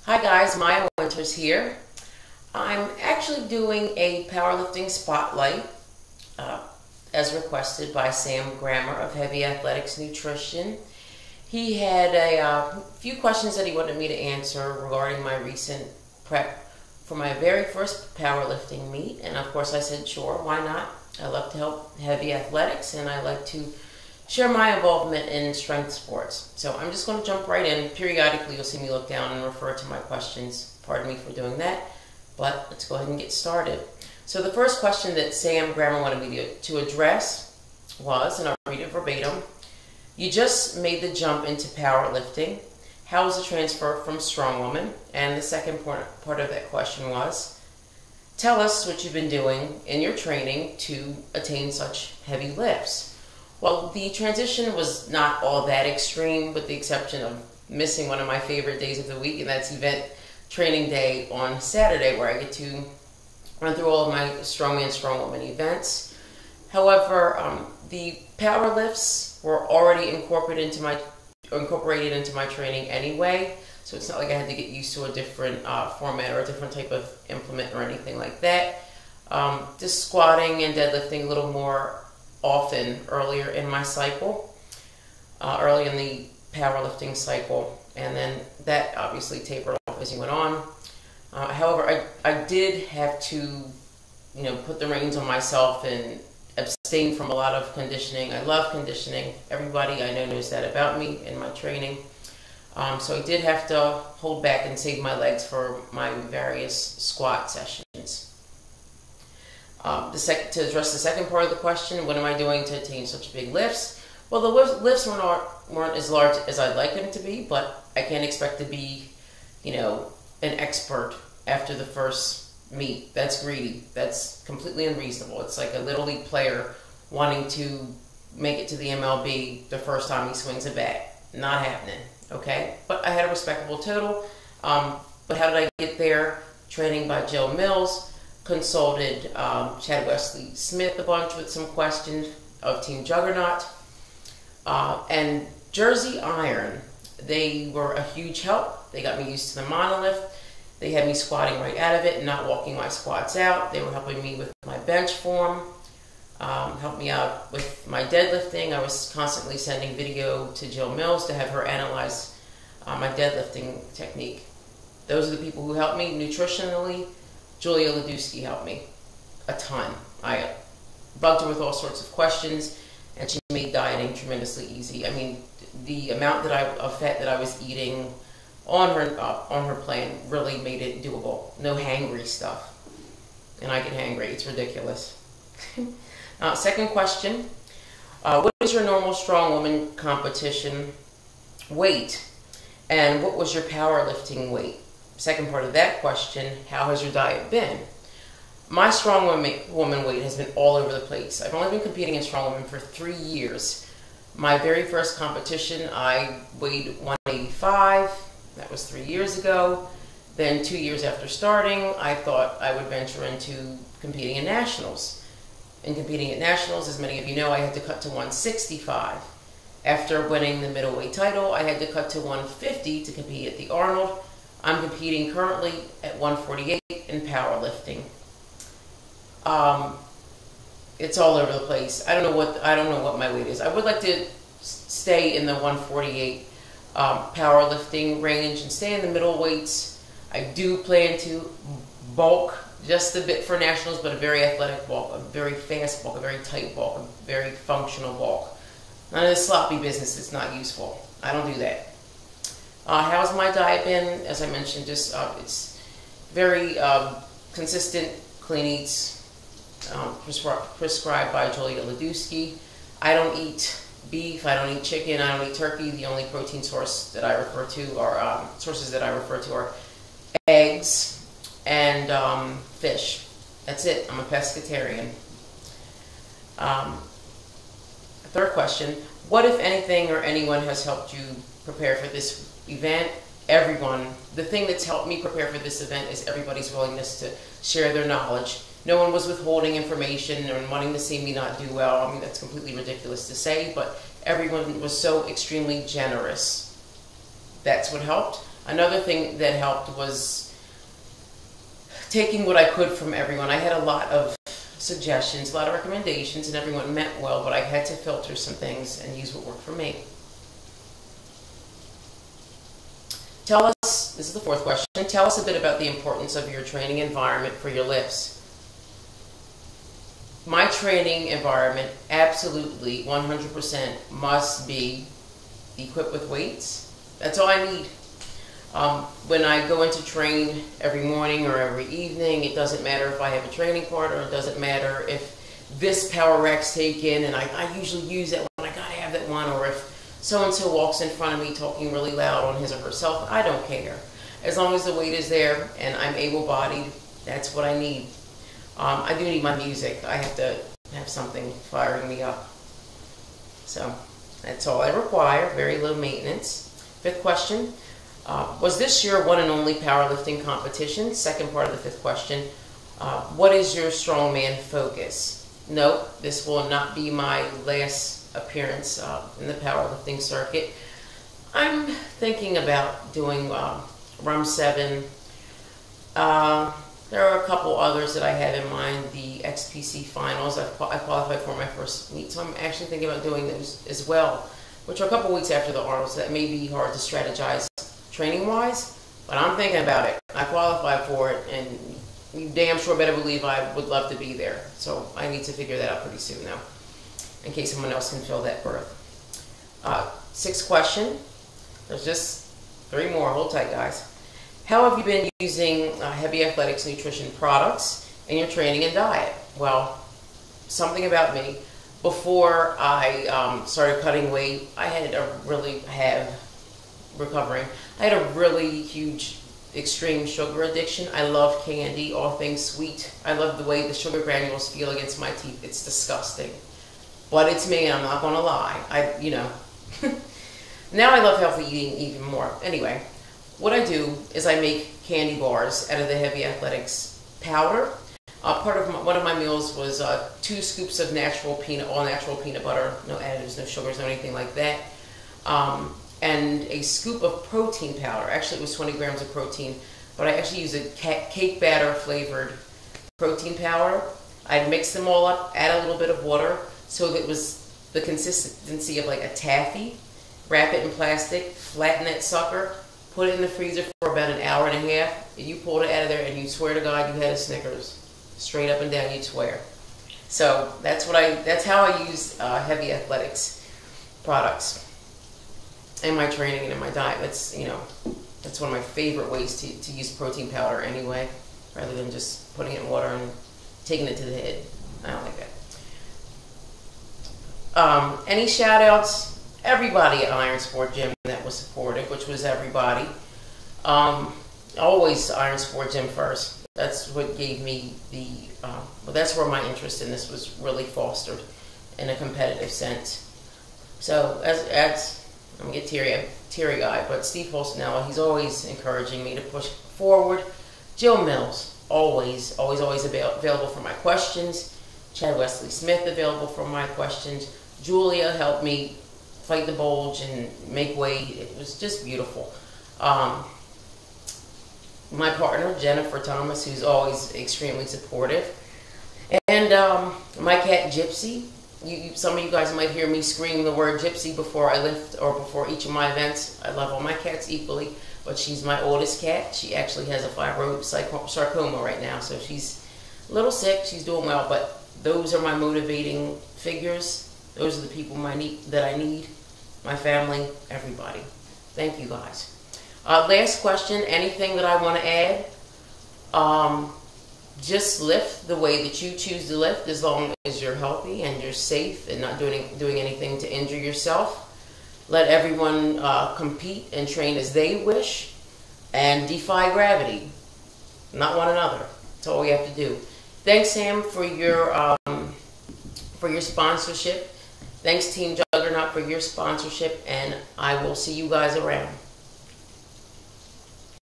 Hi guys, Maya Winters here. I'm actually doing a powerlifting spotlight as requested by Sam Grammer of Heavy Athletics Nutrition. He had a few questions that he wanted me to answer regarding my recent prep for my very first powerlifting meet, and of course I said sure, why not? I love to help heavy athletics and I like to share my involvement in strength sports. So I'm just going to jump right in. Periodically you'll see me look down and refer to my questions. Pardon me for doing that, but let's go ahead and get started. So the first question that Sam Grammer wanted me to address was, and I'll read it verbatim, you just made the jump into powerlifting. How was the transfer from strongwoman? And the second part of that question was, tell us what you've been doing in your training to attain such heavy lifts. Well, the transition was not all that extreme, with the exception of missing one of my favorite days of the week, and that's event training day on Saturday, where I get to run through all of my strongman, strongwoman events. However, the power lifts were already incorporated into my training anyway, so it's not like I had to get used to a different format or a different type of implement or anything like that. Just squatting and deadlifting a little more often earlier in my cycle, early in the powerlifting cycle, and then that obviously tapered off as you went on. However, I did have to, put the reins on myself and abstain from a lot of conditioning. I love conditioning. Everybody I know knows that about me in my training. So I did have to hold back and save my legs for my various squat sessions. To address the second part of the question, what am I doing to attain such big lifts? Well, the lifts weren't as large as I'd like them to be, but I can't expect to be, an expert after the first meet. That's greedy. That's completely unreasonable. It's like a Little League player wanting to make it to the MLB the first time he swings a bat. Not happening, okay? But I had a respectable total. But how did I get there? Training by Jill Mills. Consulted Chad Wesley Smith a bunch with some questions of Team Juggernaut. And Jersey Iron, they were a huge help. They got me used to the monolift. They had me squatting right out of it and not walking my squats out. They were helping me with my bench form, helped me out with my deadlifting. I was constantly sending video to Jill Mills to have her analyze my deadlifting technique. Those are the people who helped me nutritionally. Julia Ladusky helped me a ton. I bugged her with all sorts of questions, and she made dieting tremendously easy. I mean, the amount of fat that I was eating on her plan really made it doable. No hangry stuff, and I get hangry. It's ridiculous. Second question: what is your normal strong woman competition weight, and what was your powerlifting weight? Second part of that question, how has your diet been? My strong woman weight has been all over the place. I've only been competing in strong woman for 3 years. My very first competition, I weighed 185. That was 3 years ago. Then 2 years after starting, I thought I would venture into competing in nationals. In competing at nationals, as many of you know, I had to cut to 165. After winning the middleweight title, I had to cut to 150 to compete at the Arnold. I'm competing currently at 148 in powerlifting. It's all over the place. I don't know what my weight is. I would like to stay in the 148 powerlifting range and stay in the middle weights. I do plan to bulk just a bit for nationals, but a very athletic bulk, a very fast bulk, a very tight bulk, a very functional bulk. None of this sloppy business is not useful. I don't do that. How's my diet been? As I mentioned, just it's very consistent, clean eats, prescribed by Julia Ladusky. I don't eat beef, I don't eat chicken, I don't eat turkey. The only protein source that I refer to are sources that I refer to are eggs and fish. That's it. I'm a pescatarian. Third question: what, if anything, or anyone has helped you prepare for this event? Everyone. The thing that's helped me prepare for this event is everybody's willingness to share their knowledge. No one was withholding information or wanting to see me not do well. I mean, that's completely ridiculous to say, but everyone was so extremely generous that's what helped. Another thing that helped was taking what I could from everyone. I had a lot of suggestions, a lot of recommendations, and everyone meant well, but I had to filter some things and use what worked for me. Tell us, this is the fourth question, tell us a bit about the importance of your training environment for your lifts. My training environment absolutely 100% must be equipped with weights. That's all I need. When I go into train every morning or every evening, it doesn't matter if I have a training partner, it doesn't matter if this power rack's taken, and I usually use that one, I gotta have that one, or if so-and-so walks in front of me talking really loud on his or herself, I don't care. As long as the weight is there and I'm able-bodied, that's what I need. I do need my music. I have to have something firing me up. So that's all I require, very low maintenance. Fifth question, was this your one and only powerlifting competition? Second part of the fifth question, what is your strongman focus? Nope, this will not be my last appearance in the powerlifting circuit. I'm thinking about doing RUM 7. There are a couple others that I have in mind. The XPC finals, I qualified for my first meet, so I'm actually thinking about doing those as well, which are a couple weeks after the Arnold, so that may be hard to strategize training-wise, but I'm thinking about it. I qualified for it, and you damn sure better believe I would love to be there. So I need to figure that out pretty soon now, in case someone else can fill that berth. Sixth question. There's just 3 more. Hold tight, guys. How have you been using Heavy Athletics nutrition products in your training and diet? Well, something about me. Before I started cutting weight, I had a really huge extreme sugar addiction. I love candy, all things sweet. I love the way the sugar granules feel against my teeth. It's disgusting. But it's me, and I'm not gonna lie. Now I love healthy eating even more. Anyway, what I do is I make candy bars out of the Heavy Athletics powder. One of my meals was 2 scoops of all natural peanut butter, no additives, no sugars, no anything like that. And a scoop of protein powder. Actually, it was 20 grams of protein, but I actually use a cake batter flavored protein powder. I'd mix them all up, add a little bit of water, so that it was the consistency of like a taffy. Wrap it in plastic, flatten that sucker, put it in the freezer for about an hour and a half. You pulled it out of there, and you swear to God you had a Snickers. Straight up and down, you'd swear. So that's how I use Heavy Athletics products in my training and in my diet. That's one of my favorite ways to use protein powder anyway, rather than just putting it in water and taking it to the head. I don't like that. Any shout outs? Everybody at Iron Sport Gym that was supportive, which was everybody. Always Iron Sport Gym first. That's what gave me well, that's where my interest in this was really fostered in a competitive sense. So I'm gonna get teary-eyed, but Steve Holstenella, he's always encouraging me to push forward. Jill Mills, always available for my questions. Chad Wesley Smith, available for my questions. Julia helped me fight the bulge and make weight. It was just beautiful. My partner, Jennifer Thomas, who's always extremely supportive. And my cat, Gypsy. Some of you guys might hear me scream the word Gypsy before I lift or before each of my events. I love all my cats equally, but she's my oldest cat. She actually has a fibrosarcoma right now, so she's a little sick. She's doing well, but those are my motivating figures. Those are the people that I need. My family, everybody. Thank you, guys. Last question, anything that I want to add? Just lift the way that you choose to lift, as long as you're healthy and you're safe and not doing anything to injure yourself. Let everyone compete and train as they wish, and defy gravity, not one another. That's all we have to do. Thanks, Sam, for your sponsorship. Thanks, Team Juggernaut, for your sponsorship, and I will see you guys around.